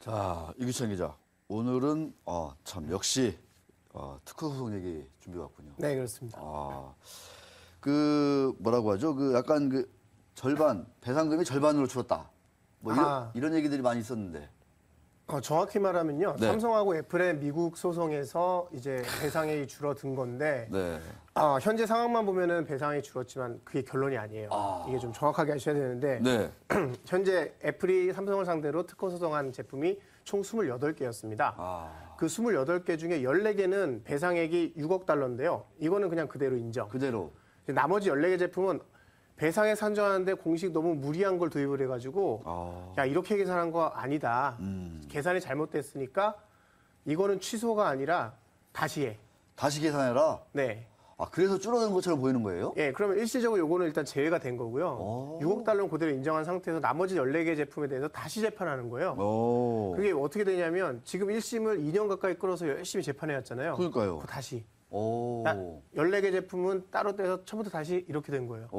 자, 이규찬 기자. 오늘은 참 역시 특허 소송 얘기 준비해 왔군요. 네, 그렇습니다. 그 뭐라고 하죠? 그 약간 그 절반 배상금이 절반으로 줄었다. 뭐 이런 얘기들이 많이 있었는데. 정확히 말하면요, 네. 삼성하고 애플의 미국 소송에서 이제 배상액이 줄어든 건데, 네. 현재 상황만 보면은 배상액이 줄었지만 그게 결론이 아니에요. 이게 좀 정확하게 아셔야 되는데, 네. 현재 애플이 삼성을 상대로 특허 소송한 제품이 총 28개였습니다. 그 28개 중에 14개는 배상액이 6억 달러인데요. 이거는 그냥 그대로 인정. 그대로. 나머지 14개 제품은 배상에 산정하는데 공식 너무 무리한 걸 도입을 해가지고 야 이렇게 계산한 거 아니다. 계산이 잘못됐으니까 이거는 취소가 아니라 다시 해. 다시 계산해라. 네. 그래서 줄어든 것처럼 보이는 거예요? 예, 그러면 일시적으로 요거는 일단 제외가 된 거고요. 6억 달러는 그대로 인정한 상태에서 나머지 14개 제품에 대해서 다시 재판하는 거예요. 그게 어떻게 되냐면 지금 1심을 2년 가까이 끌어서 열심히 재판해 왔잖아요. 그러니까요. 그거 다시. 14개 14개 제품은 따로 떼서 처음부터 다시 이렇게 된 거예요.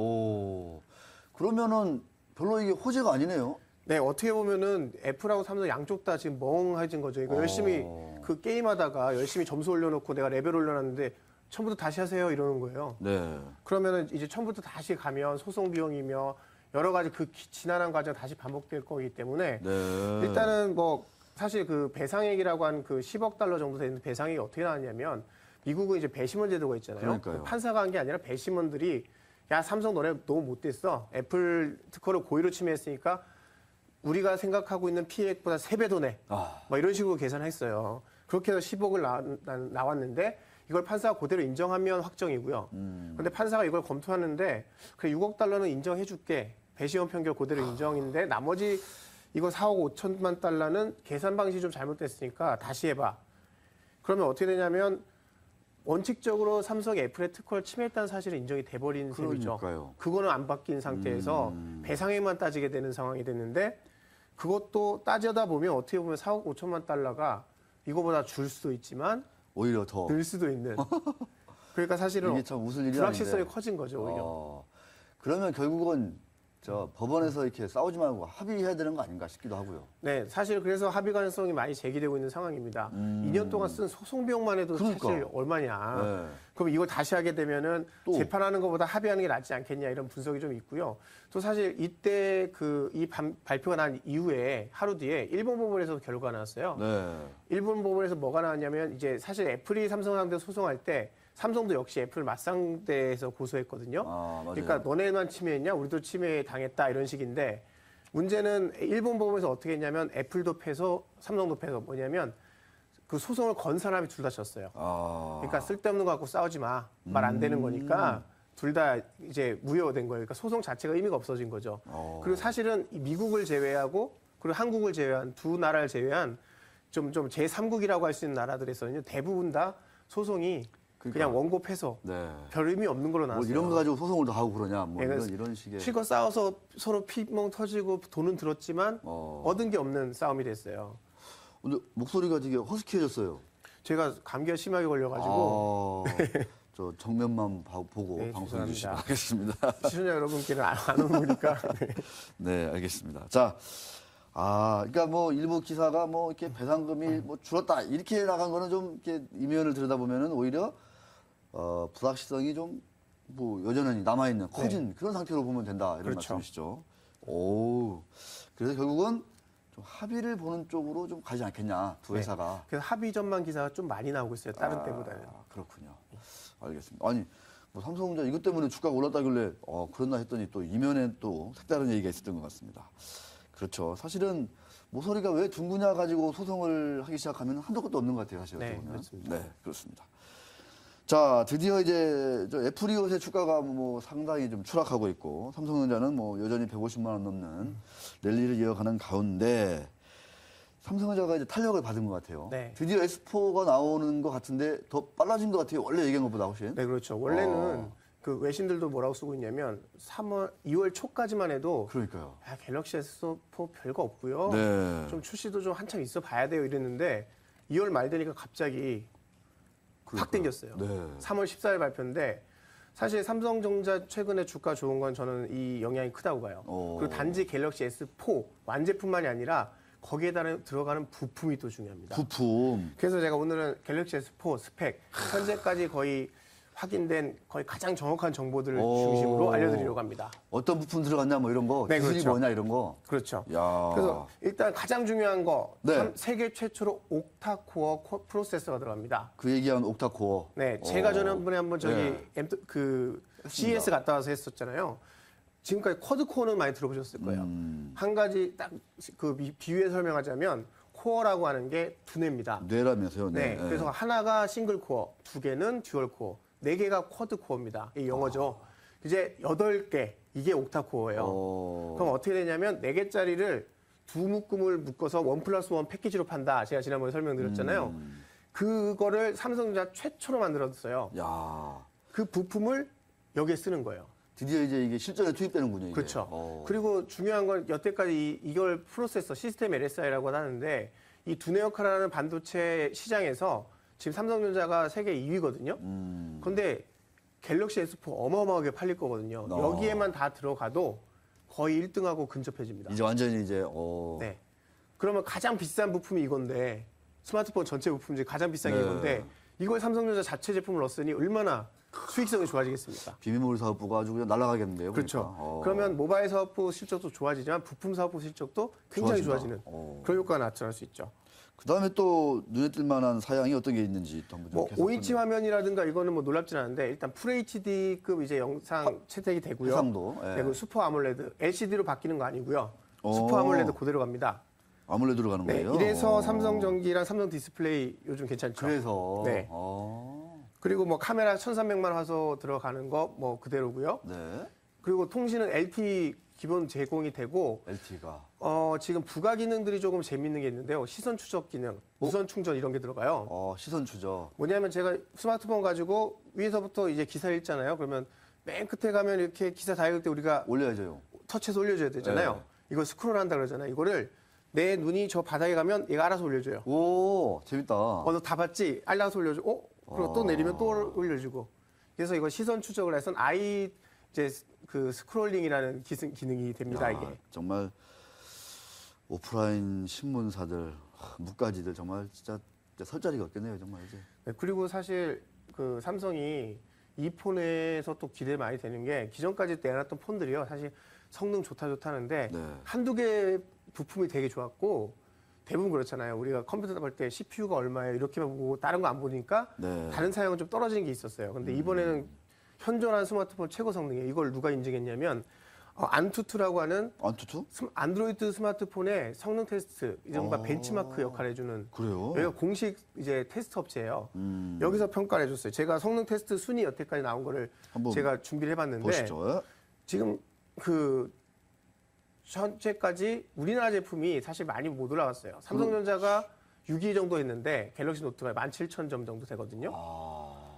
그러면은 별로 이게 호재가 아니네요. 네, 어떻게 보면은 애플하고 삼성 양쪽 다 지금 멍해진 거죠. 이거 열심히 그 게임하다가 열심히 점수 올려놓고 내가 레벨 올려놨는데 처음부터 다시 하세요 이러는 거예요. 네. 그러면은 이제 처음부터 다시 가면 소송 비용이며 여러 가지 그 지난한 과정 다시 반복될 거기 때문에 네. 일단은 뭐 사실 그 배상액이라고 한 그 10억 달러 정도 되는 배상액이 어떻게 나왔냐면 미국은 이제 배심원 제도가 있잖아요. 그러니까요. 판사가 한 게 아니라 배심원들이 야 삼성 너네 너무 못됐어. 애플 특허를 고의로 침해했으니까 우리가 생각하고 있는 피해액보다 3배 더 내. 뭐 이런 식으로 계산했어요. 그렇게 해서 10억을 나왔는데 이걸 판사가 그대로 인정하면 확정이고요. 그런데 판사가 이걸 검토하는데 그래 6억 달러는 인정해줄게. 배심원 판결 그대로 인정인데 나머지 이거 4억 5천만 달러는 계산 방식이 좀 잘못됐으니까 다시 해봐. 그러면 어떻게 되냐면 원칙적으로 삼성이 애플의 특허를 침해했다는 사실이 인정이 돼버린 셈이죠. 그러니까요. 그거는 안 바뀐 상태에서 배상액만 따지게 되는 상황이 됐는데 그것도 따져다 보면 어떻게 보면 4억 5천만 달러가 이거보다 줄 수도 있지만 오히려 더 늘 수도 있는. 그러니까 사실은 이게 참 웃을 일이 불확실성이 아닌데. 커진 거죠, 오히려. 그러면 결국은 법원에서 이렇게 싸우지 말고 합의해야 되는 거 아닌가 싶기도 하고요. 네, 사실 그래서 합의 가능성이 많이 제기되고 있는 상황입니다. 2년 동안 쓴 소송 비용만 해도 그러니까. 사실 얼마냐. 네. 그럼 이걸 다시 하게 되면은 또. 재판하는 것보다 합의하는 게 낫지 않겠냐 이런 분석이 좀 있고요. 또 사실 이때 발표가 난 이후에 하루 뒤에 일본 법원에서 결과가 나왔어요. 네. 일본 법원에서 뭐가 나왔냐면 이제 사실 애플이 삼성 상대 소송할 때 삼성도 역시 애플 맞상대에서 고소했거든요. 맞아요. 그러니까 너네만 침해했냐? 우리도 침해 당했다 이런 식인데 문제는 일본 법원에서 어떻게 했냐면 애플도 패소, 삼성도 패소. 뭐냐면 그 소송을 건 사람이 둘 다 졌어요. 그러니까 쓸데없는 거 갖고 싸우지 마. 말 안 되는 거니까 둘 다 이제 무효된 거예요. 그러니까 소송 자체가 의미가 없어진 거죠. 그리고 사실은 이 미국을 제외하고 그리고 한국을 제외한 두 나라를 제외한 좀 제3국이라고 할 수 있는 나라들에서는 대부분 다 소송이 그냥 원고 패소. 네. 별 의미 없는 걸로 뭐 나왔어요. 이런 거 가지고 소송을 더 하고 그러냐, 뭐 네, 이런 식의. 실컷 싸워서 서로 피멍 터지고 돈은 들었지만 얻은 게 없는 싸움이 됐어요. 근데 목소리가 되게 허스키해졌어요. 제가 감기가 심하게 걸려가지고 저 정면만 보고 네, 방송해 주시면 죄송합니다. 하겠습니다. 시청자 여러분께는 안 오니까. 네. 네, 알겠습니다. 자, 그러니까 뭐 일부 기사가 뭐 이렇게 배상금이 뭐 줄었다 이렇게 나간 거는 좀 이렇게 이면을 들여다보면은 오히려 불확실성이 좀 뭐 여전히 남아 있는 커진 그런 상태로 보면 된다 이런 그렇죠. 말씀이시죠. 그래서 결국은 좀 합의를 보는 쪽으로 좀 가지 않겠냐 두 회사가. 그래서 합의 전망 기사가 좀 많이 나오고 있어요. 다른 때보다는. 그렇군요. 알겠습니다. 아니 뭐 삼성전자 이것 때문에 주가가 올랐다길래 그랬나 했더니 또 이면에 또 색다른 얘기가 있었던 것 같습니다. 그렇죠. 사실은 모서리가 왜 둥그냐 가지고 소송을 하기 시작하면 한도 끝도 없는 것 같아요. 사실 네, 어떻게 보면. 그렇습니다. 네, 그렇습니다. 자, 드디어 이제 저 애플 이것의 주가가 뭐 상당히 좀 추락하고 있고 삼성전자는 뭐 여전히 150만 원 넘는 랠리를 이어가는 가운데 삼성전자가 이제 탄력을 받은 것 같아요. 네. 드디어 S4가 나오는 것 같은데 더 빨라진 것 같아요. 원래 얘기한 것보다 훨씬. 네, 그렇죠. 원래는 그 외신들도 뭐라고 쓰고 있냐면 2월 초까지만 해도 그러니까요. 갤럭시 S4 별거 없고요. 네. 좀 출시도 좀 한참 있어 봐야 돼요 이랬는데 2월 말 되니까 갑자기 확 땡겼어요. 네. 3월 14일 발표인데 사실 삼성전자 최근에 주가 좋은 건 저는 이 영향이 크다고 봐요. 그리고 단지 갤럭시 S4 완제품만이 아니라 거기에 들어가는 부품이 또 중요합니다. 부품. 그래서 제가 오늘은 갤럭시 S4 스펙 현재까지 거의 확인된 거의 가장 정확한 정보들을 중심으로 알려드리려고 합니다. 어떤 부품 들어갔냐 뭐 이런 거, 네, 기술이 그렇죠. 뭐냐 이런 거. 그렇죠. 야. 그래서 일단 가장 중요한 거 네. 세계 최초로 옥타코어 프로세서가 들어갑니다. 그 얘기한 옥타코어. 네, 제가 전에 한번 저기 네. CES 갔다 와서 했었잖아요. 지금까지 쿼드코어는 많이 들어보셨을 거예요. 한 가지 딱 그 비유해 설명하자면 코어라고 하는 게 두뇌입니다. 뇌라면서요. 네, 그래서 하나가 싱글 코어, 두 개는 듀얼 코어, 네 개가 쿼드 코어입니다. 이 영어죠. 이제 8개, 이게 옥타 코어예요. 그럼 어떻게 되냐면 4개짜리를 두 묶음을 묶어서 1+1 패키지로 판다. 제가 지난번에 설명드렸잖아요. 그거를 삼성전자 최초로 만들었어요. 야. 그 부품을 여기에 쓰는 거예요. 드디어 이제 이게 실전에 투입되는군요. 이게. 그렇죠. 그리고 중요한 건 여태까지 이걸 프로세서 시스템 LSI라고 하는데 이 두뇌 역할을 하는 반도체 시장에서 지금 삼성전자가 세계 2위거든요. 그런데 갤럭시 S4 어마어마하게 팔릴 거거든요. 여기에만 다 들어가도 거의 1등하고 근접해집니다. 이제 완전히 이제 네. 그러면 가장 비싼 부품이 이건데 스마트폰 전체 부품 중에 가장 비싼 게 네. 이건데 이걸 삼성전자 자체 제품을 넣었으니 얼마나 수익성이 좋아지겠습니까? 비밀몰 사업부가 아주 그냥 날아가겠는데요. 그렇죠. 그러니까. 그러면 모바일 사업부 실적도 좋아지지만 부품 사업부 실적도 굉장히 좋아진다. 좋아지는 그런 효과가 나타날 수 있죠. 그다음에 또 눈에 띌 만한 사양이 어떤 게 있는지 또 한번 좀 뭐 계속 5인치 화면이라든가 이거는 뭐 놀랍진 않은데 일단 FHD급 이제 영상 채택이 되고요. 해상도. 예. 네, 그리고 슈퍼 아몰레드 LCD로 바뀌는 거 아니고요. 오. 슈퍼 아몰레드 그대로 갑니다. 아몰레드로 가는 네, 거예요. 이래서 삼성전기랑 삼성 디스플레이 요즘 괜찮죠. 그래서 네. 그리고 뭐 카메라 1300만 화소 들어가는 거 뭐 그대로고요. 네. 그리고 통신은 LTE 기본 제공이 되고 LTE가 지금 부가 기능들이 조금 재밌는 게 있는데요. 시선 추적 기능, 무선 충전 이런 게 들어가요. 시선 추적. 뭐냐면 제가 스마트폰 가지고 위에서부터 이제 기사 읽잖아요. 그러면 맨 끝에 가면 이렇게 기사 다 읽을 때 우리가 올려야죠. 터치해서 올려줘야 되잖아요. 네. 이걸 스크롤한다 그러잖아요. 이거를 내 눈이 저 바닥에 가면 얘가 알아서 올려줘요. 오, 재밌다. 너 다 봤지? 알아서 올려줘. 그리고 또 내리면 또 올려주고. 그래서 이거 시선 추적을 해서 아이 이제 그 스크롤링이라는 기능이 됩니다. 이게. 정말 오프라인 신문사들, 묵가지들 정말 진짜 설 자리가 없겠네요, 정말 이제. 네, 그리고 사실 그 삼성이 이 폰에서 또 기대 많이 되는 게 기존까지 내놨던 폰들이요. 사실 성능 좋다는데 네. 한두 개 부품이 되게 좋았고 대부분 그렇잖아요. 우리가 컴퓨터 볼 때 CPU가 얼마예요 이렇게만 보고 다른 거 안 보니까 네. 다른 사양은 좀 떨어지는 게 있었어요. 근데 이번에는 현존한 스마트폰 최고 성능이에요. 이걸 누가 인증했냐면 안투투라고 하는 안투투? 안드로이드 스마트폰의 성능 테스트, 이른바 벤치마크 역할을 해주는 그래요? 여기가 공식 이제 테스트 업체예요. 여기서 평가를 해줬어요. 제가 성능 테스트 순위 여태까지 나온 거를 한번 제가 준비를 해봤는데 보시죠. 지금 그 현재까지 우리나라 제품이 사실 많이 못 올라왔어요. 삼성전자가 6위 정도 했는데 갤럭시 노트가 17,000점 정도 되거든요.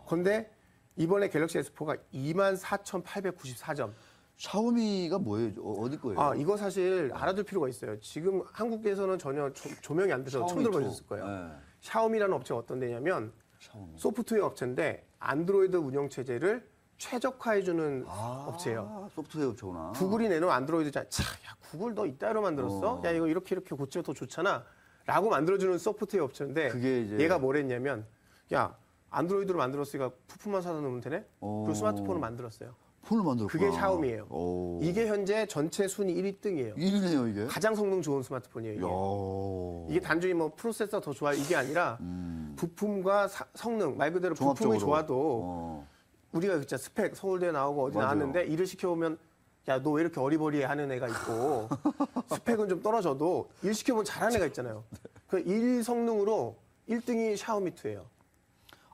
그런데 이번에 갤럭시 S4가 24,894점. 샤오미가 뭐예요? 어디 거예요? 이거 사실 알아둘 필요가 있어요. 지금 한국에서는 전혀 조명이 안 돼서 처음 들어보셨을 거예요. 네. 샤오미라는 업체가 어떤 데냐면 샤오미. 소프트웨어 업체인데 안드로이드 운영 체제를 최적화해주는 업체예요. 소프트웨어 업체구나. 구글이 내놓은 안드로이드 야 구글 너 이따위로 만들었어? 야 이거 이렇게 고치면 더 좋잖아. 라고 만들어주는 소프트웨어 업체인데 그게 이제 얘가 뭐랬냐면 야 안드로이드로 만들었으니까 부품만 사다 놓으면 되네? 그리고 스마트폰을 만들었어요. 폰을 만들었구나. 그게 샤오미예요. 오. 이게 현재 전체 순위 1등이에요. 1위네요, 이게. 가장 성능 좋은 스마트폰이에요. 이게. 야. 이게 단순히 뭐 프로세서 더 좋아 이게 아니라 부품과 성능 말 그대로 부품이 종합적으로. 좋아도 우리가 진짜 스펙 서울대 나오고 어디 맞아요. 나왔는데 일을 시켜보면 야 너 왜 이렇게 어리버리해 하는 애가 있고 스펙은 좀 떨어져도 일 시켜보면 잘하는 애가 있잖아요. 그 일 성능으로 1등이 샤오미2예요.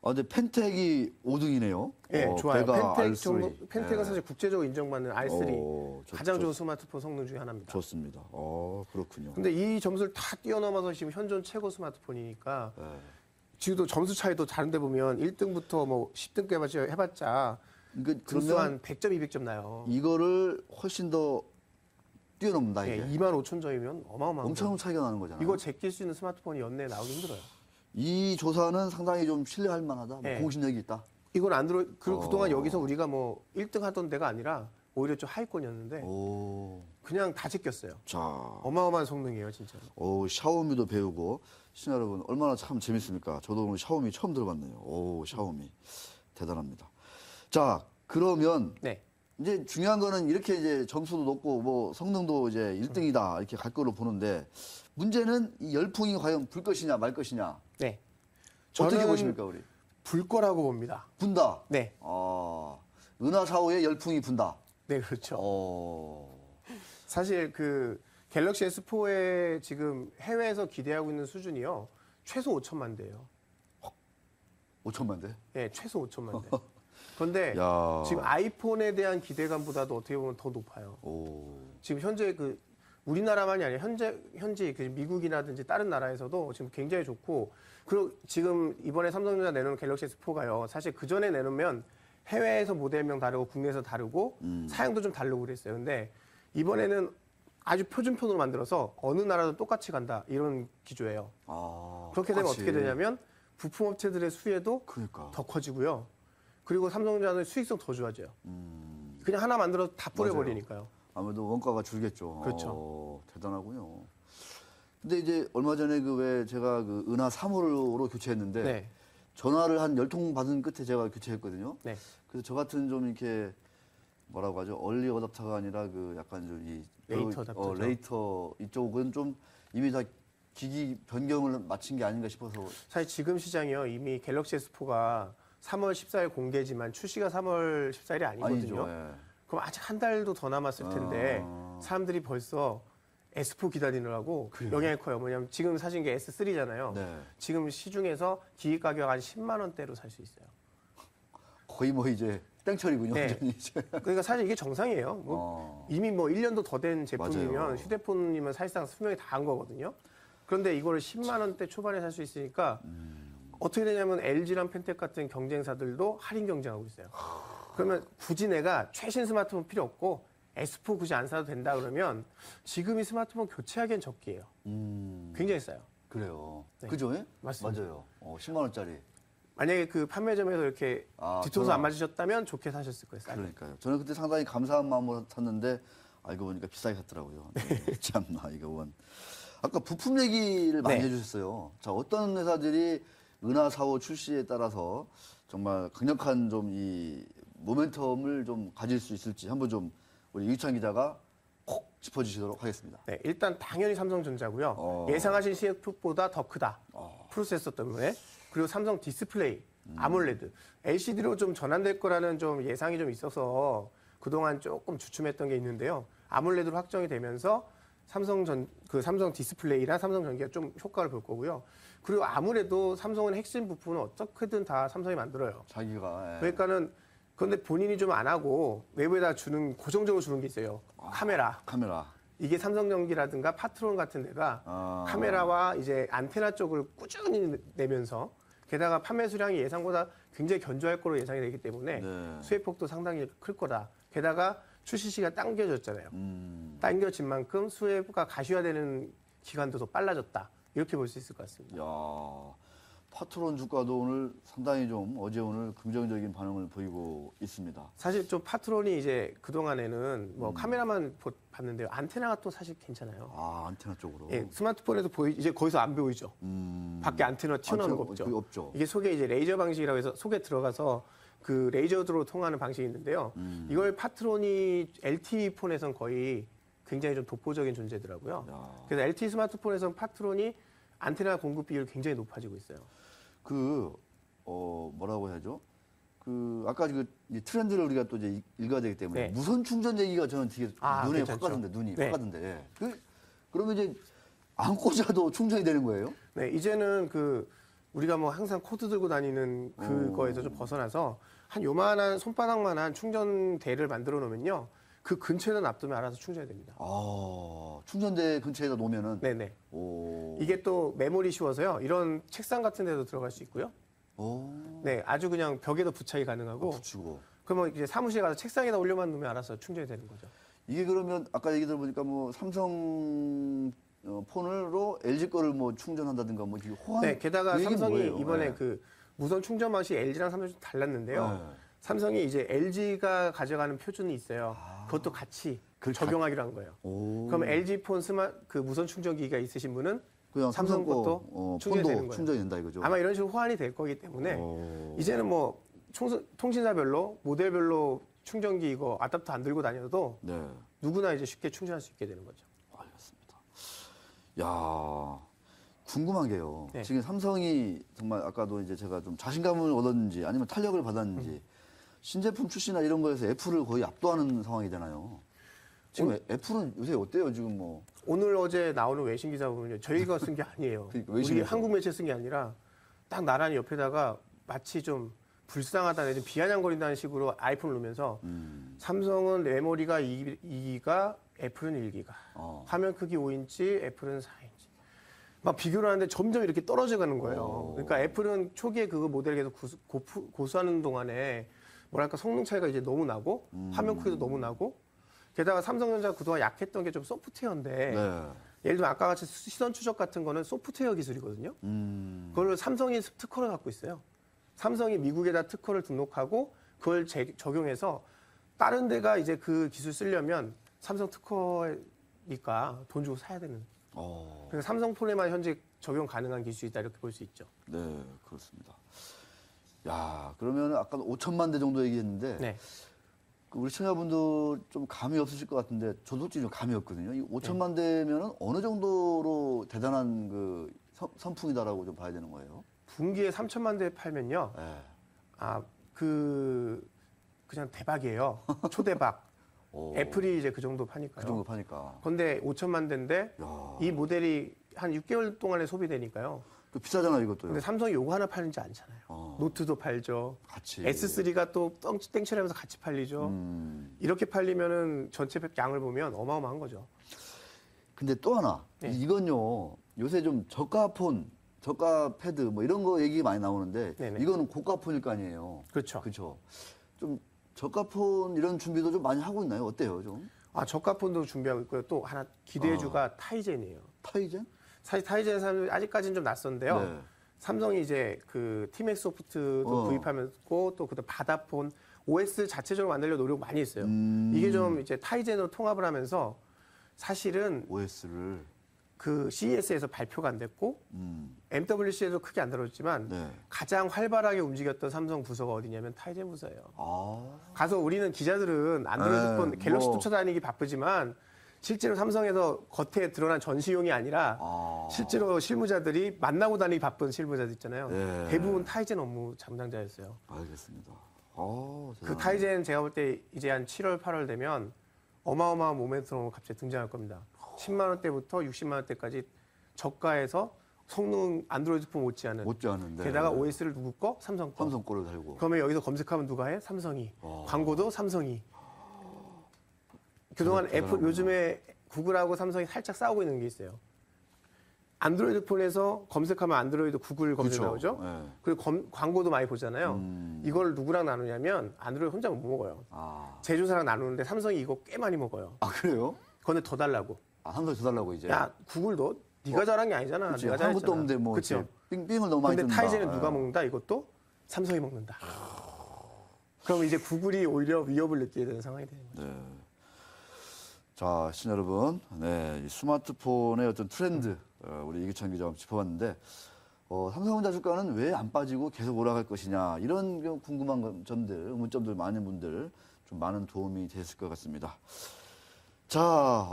근데 펜텍이 5등이네요. 예, 좋아요. 배가 펜텍 R3. 정도, 펜텍은 예. 사실 국제적으로 인정받는 R3 좋- 가장 좋- 좋은 스마트폰 성능 중에 하나입니다. 좋습니다. 그렇군요. 근데 이 점수를 다 뛰어넘어서 지금 현존 최고 스마트폰이니까 네. 지금도 점수 차이도 다른 데 보면 1등부터 뭐 10등까지 해봤자 그러니까 등수 그러면 한 100점, 200점 나요. 이거를 훨씬 더 뛰어넘는다, 예, 이게. 25,000점이면 어마어마한 엄청 거예요. 차이가 나는 거잖아요. 이거 제낄 수 있는 스마트폰이 연내에 나오기 힘들어요. 이 조사는 상당히 좀 신뢰할 만하다. 예. 공신력이 있다. 이건 안드로이드, 그동안 여기서 우리가 뭐 1등 하던 데가 아니라 오히려 좀 하위권이었는데 오. 그냥 다 제꼈어요. 자, 어마어마한 성능이에요, 진짜로. 샤오미도 배우고 시청자 여러분 얼마나 참 재밌습니까? 저도 오늘 샤오미 처음 들어봤네요. 오, 샤오미 대단합니다. 자, 그러면 네. 이제 중요한 거는 이렇게 이제 점수도 높고 뭐 성능도 이제 1등이다 이렇게 갈 거로 보는데 문제는 이 열풍이 과연 불 것이냐 말 것이냐 네. 어떻게 저는 보십니까 우리? 불 거라고 봅니다. 분다. 네. 은하사호의 열풍이 분다. 네, 그렇죠. 어. 사실 그 갤럭시 S4에 지금 해외에서 기대하고 있는 수준이요. 최소 5천만 대예요. 5천만 대? 네, 최소 5천만 대. 그런데 야. 지금 아이폰에 대한 기대감보다도 어떻게 보면 더 높아요. 오. 지금 현재 그 우리나라만이 아니라 현재 그 미국이라든지 다른 나라에서도 지금 굉장히 좋고 그리고 지금 이번에 삼성전자 내놓은 갤럭시 S4가요. 사실 그 전에 내놓으면 해외에서 모델명 다르고 국내에서 다르고 사양도 좀 다르고 그랬어요. 근데 이번에는 아주 표준폰으로 만들어서 어느 나라도 똑같이 간다 이런 기조예요. 그렇게 되면 똑같이. 어떻게 되냐면 부품 업체들의 수혜도 그러니까. 더 커지고요. 그리고 삼성전자는 수익성 더 좋아져요. 그냥 하나 만들어서 다 뿌려버리니까요. 아무래도 원가가 줄겠죠. 그렇죠. 대단하군요. 근데 이제 얼마 전에 그 왜 제가 그 은하 3호로 교체했는데 네. 전화를 한 10통 받은 끝에 제가 교체했거든요. 네. 그래서 저 같은 좀 이렇게 뭐라고 하죠? 얼리 어답터가 아니라 그 약간 좀 이 레이터 어답터죠. 레이터 이쪽은 좀 이미 다 기기 변경을 마친 게 아닌가 싶어서 사실 지금 시장이요. 이미 갤럭시 S4가 3월 14일 공개지만 출시가 3월 14일이 아니거든요. 아니죠. 예. 그럼 아직 한 달도 더 남았을 텐데 사람들이 벌써 S4 기다리느라고 영향이 커요. 뭐냐면 지금 사신 게 S3잖아요. 네. 지금 시중에서 기기 가격 한 10만 원대로 살 수 있어요. 거의 뭐 이제 땡처리군요. 네. 완전히 이제. 그러니까 사실 이게 정상이에요. 이미 뭐 1년도 더 된 제품이면 맞아요. 휴대폰이면 사실상 수명이 다 한 거거든요. 그런데 이거를 10만 원대 초반에 살 수 있으니까 어떻게 되냐면 LG랑 펜텍 같은 경쟁사들도 할인 경쟁하고 있어요. 그러면 굳이 내가 최신 스마트폰 필요 없고 S4 굳이 안 사도 된다 그러면 지금 이 스마트폰 교체하기엔 적기예요. 굉장히 싸요. 그래요. 네. 그죠? 예? 맞습니다. 맞아요. 10만 원짜리. 만약에 그 판매점에서 이렇게 뒤통수 안 맞으셨다면 좋게 사셨을 거예요. 싸게. 그러니까요. 저는 그때 상당히 감사한 마음으로 샀는데 알고 보니까 비싸게 샀더라고요. 네, 참나 이거 원. 아까 부품 얘기를 많이 네. 해주셨어요. 자, 어떤 회사들이 은하 4호 출시에 따라서 정말 강력한 좀 이 모멘텀을 좀 가질 수 있을지 한번 좀 우리 유찬 기자가 콕 짚어주시도록 하겠습니다. 네, 일단 당연히 삼성전자고요. 어. 예상하신 CF보다 더 크다. 프로세서 때문에. 그리고 삼성 디스플레이, 아몰레드, LCD로 좀 전환될 거라는 좀 예상이 좀 있어서 그동안 조금 주춤했던 게 있는데요. 아몰레드로 확정이 되면서 삼성 디스플레이랑 삼성 전기가 좀 효과를 볼 거고요. 그리고 아무래도 삼성은 핵심 부품은 어떻게든 다 삼성이 만들어요. 자기가. 예. 그러니까는 그런데 본인이 좀 안 하고 외부에다 주는 고정적으로 주는 게 있어요. 카메라. 카메라. 이게 삼성전기라든가 파트론 같은 데가 카메라와 이제 안테나 쪽을 꾸준히 내면서 게다가 판매 수량이 예상보다 굉장히 견조할 거로 예상이 되기 때문에 네. 수혜폭도 상당히 클 거다. 게다가 출시 시간 당겨졌잖아요. 당겨진 만큼 수혜가 가시화되는 기간도 더 빨라졌다. 이렇게 볼 수 있을 것 같습니다. 야, 파트론 주가도 오늘 상당히 좀 어제 오늘 긍정적인 반응을 보이고 있습니다. 사실 좀 파트론이 이제 그동안에는 뭐 카메라만 봤는데요. 안테나가 또 사실 괜찮아요. 안테나 쪽으로. 예, 스마트폰에도 이제 거기서 안 보이죠. 밖에 안테나 튀어나오는 거 없죠. 그게 없죠. 이게 속에 이제 레이저 방식이라고 해서 속에 들어가서 그 레이저로 통하는 방식이 있는데요. 이걸 파트론이 LTE 폰에선 거의 굉장히 좀 독보적인 존재더라고요. 그래서 LTE 스마트폰에선 파트론이 안테나 공급 비율이 굉장히 높아지고 있어요. 뭐라고 해야죠? 아까 이 트렌드를 우리가 또 이제 읽어야 되기 때문에 네. 무선 충전 얘기가 저는 되게 눈에 괜찮죠. 확 가던데, 눈이 네. 확 가던데. 예. 그러면 이제 안 꽂아도 충전이 되는 거예요? 네, 이제는 우리가 뭐 항상 코드 들고 다니는 그거에서 좀 벗어나서 한 요만한 손바닥만한 충전대를 만들어 놓으면요. 그 근처에다 놔두면 알아서 충전이 됩니다. 충전대 근처에다 놓으면은. 네네. 오. 이게 또 메모리 씌워서요. 이런 책상 같은 데도 들어갈 수 있고요. 오. 네, 아주 그냥 벽에도 부착이 가능하고. 붙이고. 그러면 이제 사무실에 가서 책상에다 올려만 놓으면 알아서 충전이 되는 거죠. 이게 그러면 아까 얘기 들어보니까 뭐 삼성 폰으로 LG 거를 뭐 충전한다든가 뭐 이게 호환. 네, 게다가 그 얘기는 삼성이 뭐예요? 이번에 네. 그 무선 충전 방식이 LG랑 삼성이 좀 달랐는데요. 네. 삼성이 이제 LG가 가져가는 표준이 있어요. 그것도 같이 적용하기로 한 거예요. 그럼 LG 폰 그 무선 충전기가 있으신 분은 그냥 삼성 것도 충전이 되는 거예요. 충전이 된다 이거죠. 아마 이런 식으로 호환이 될 거기 때문에 이제는 뭐 통신사별로 모델별로 충전기 이거 아답터 안 들고 다녀도 네. 누구나 이제 쉽게 충전할 수 있게 되는 거죠. 알겠습니다. 야, 궁금한 게요. 네. 지금 삼성이 정말 아까도 이제 제가 좀 자신감을 얻었는지 아니면 탄력을 받았는지 신제품 출시나 이런 거에서 애플을 거의 압도하는 상황이잖아요. 지금 애플은 요새 어때요? 지금 뭐 오늘 어제 나오는 외신 기사 보면요. 저희가 쓴 게 아니에요. 그러니까 우리 외신에서. 한국 매체 쓴 게 아니라 딱 나란히 옆에다가 마치 좀 불쌍하다는 좀 비아냥거린다는 식으로 아이폰을 놓으면서 삼성은 메모리가 2기가, 애플은 1기가. 화면 크기 5인치, 애플은 4인치. 막 비교를 하는데 점점 이렇게 떨어져 가는 거예요. 그러니까 애플은 초기에 그 모델을 계속 고수하는 동안에 뭐랄까 성능 차이가 이제 너무 나고 화면 크기도 너무 나고 게다가 삼성전자가 그동안 약했던 게 좀 소프트웨어인데 네. 예를 들면 아까 같이 시선 추적 같은 거는 소프트웨어 기술이거든요. 그걸 삼성이 특허를 갖고 있어요. 삼성이 미국에다 특허를 등록하고 그걸 적용해서 다른 데가 이제 그 기술 쓰려면 삼성 특허니까 돈 주고 사야 되는. 그래서 삼성폰에만 현재 적용 가능한 기술이다 이렇게 볼 수 있죠. 네, 그렇습니다. 야, 그러면 아까 5천만 대 정도 얘기했는데 네. 우리 시청자분들 좀 감이 없으실 것 같은데 저도 솔직히 좀 감이 없거든요. 이 5천만 대면은 어느 정도로 대단한 그 선풍이다라고 좀 봐야 되는 거예요? 분기에 3천만 대 팔면요. 네. 그냥 대박이에요. 초대박. 애플이 이제 그 정도 파니까요. 그 정도 파니까. 근데 5천만 대인데 야. 이 모델이 한 6개월 동안에 소비되니까요. 그 비싸잖아 이것도요. 근데 삼성이 요거 하나 팔지 않잖아요. 노트도 팔죠. 같이. S3가 또 땡칠하면서 같이 팔리죠. 이렇게 팔리면은 전체 양을 보면 어마어마한 거죠. 근데 또 하나 네. 이건요 요새 좀 저가 폰, 저가 패드 뭐 이런 거 얘기 많이 나오는데 네네. 이거는 고가 폰일 거 아니에요. 그렇죠. 그렇죠. 좀 저가 폰 이런 준비도 좀 많이 하고 있나요? 어때요, 좀? 저가폰도 준비하고 있고요. 또 하나 기대주가 타이젠이에요. 타이젠? 사실 타이젠 사람들이 아직까지는 좀 낯선데요. 네. 삼성이 이제 그 티맥 소프트도 구입하면서 또 그다음 바다폰 OS 자체적으로 만들려고 노력 많이 했어요. 이게 좀 이제 타이젠으로 통합을 하면서 사실은 OS를 그 CES에서 발표가 안 됐고 MWC에도 크게 안 다뤘지만 네. 가장 활발하게 움직였던 삼성 부서가 어디냐면 타이젠 부서예요. 아. 가서 우리는 기자들은 안드로이드 폰 갤럭시 뭐. 쫓아다니기 바쁘지만 실제로 삼성에서 겉에 드러난 전시용이 아니라 실제로 실무자들이 만나고 다니기 바쁜 실무자들 있잖아요. 네. 대부분 타이젠 업무 담당자였어요. 알겠습니다. 그 타이젠 제가 볼 때 이제 한 7월, 8월 되면 어마어마한 모멘텀으로 갑자기 등장할 겁니다. 10만 원대부터 60만 원대까지 저가에서 성능 안드로이드 폰 못지않은 못지않은데. 게다가 OS를 누구 거? 삼성 거. 삼성 거를 달고. 그러면 여기서 검색하면 누가 해? 삼성이. 광고도 삼성이. 그동안 애플 요즘에 구글하고 삼성이 살짝 싸우고 있는 게 있어요. 안드로이드 폰에서 검색하면 안드로이드 구글 검색 그렇죠. 나오죠. 네. 그리고 광고도 많이 보잖아요. 이걸 누구랑 나누냐면 안드로이드 혼자 못 먹어요. 제조사랑 나누는데 삼성이 이거 꽤 많이 먹어요. 아, 그래요? 그런데 더 달라고. 삼성 줘달라고 이제. 야 구글도 네가 잘한 게 아니잖아. 그치. 네가 한 것도 잘했잖아. 없는데 뭐 그렇죠. 이렇게 삥을 너무 많이 근데 뜬다. 타이젠은 누가 예. 먹는다? 이것도 삼성이 먹는다. 그럼 이제 구글이 오히려 위협을 느끼게 되는 상황이 되는 거죠. 네. 자, 시청자 여러분, 네, 이 스마트폰의 어떤 트렌드 우리 이규찬 기자가 짚어봤는데 삼성전자 주가는 왜 안 빠지고 계속 올라갈 것이냐 이런 좀 궁금한 점들, 의문점들 많은 분들 좀 많은 도움이 됐을 것 같습니다. 자,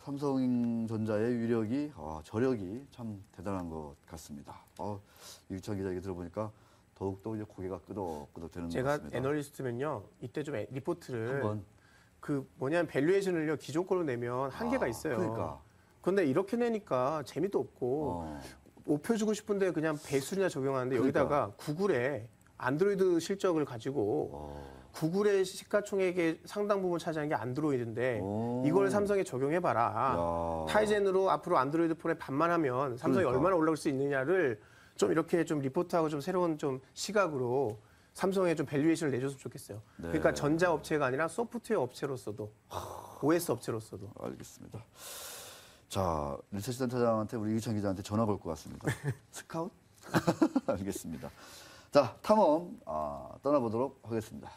삼성전자의 위력이 저력이 참 대단한 것 같습니다. 이규찬 기자 얘기 들어보니까 더욱더 이제 고개가 끄덕끄덕 되는 것 제가 같습니다. 애널리스트면요 이때 좀 리포트를 한번 그 뭐냐면 밸류에이션을요 기존 걸로 내면 한계가 있어요. 그러니까. 근데 이렇게 내니까 재미도 없고 오표 주고 싶은데 그냥 배수리나 적용하는데 그러니까. 여기다가 구글의 안드로이드 실적을 가지고 구글의 시가총액의 상당 부분 차지하는 게 안드로이드인데 이걸 삼성에 적용해봐라. 야. 타이젠으로 앞으로 안드로이드 폰에 반만 하면 삼성이 그러니까. 얼마나 올라올 수 있느냐를 좀 이렇게 좀 리포트하고 좀 새로운 좀 시각으로 삼성에 좀 밸류에이션을 내줬으면 좋겠어요. 네. 그러니까 전자 업체가 아니라 소프트웨어 업체로서도 OS 업체로서도. 알겠습니다. 자, 리서치 센터장한테 우리 이규찬 기자한테 전화 걸 것 같습니다. 스카웃? 알겠습니다. 자, 탐험 떠나보도록 하겠습니다.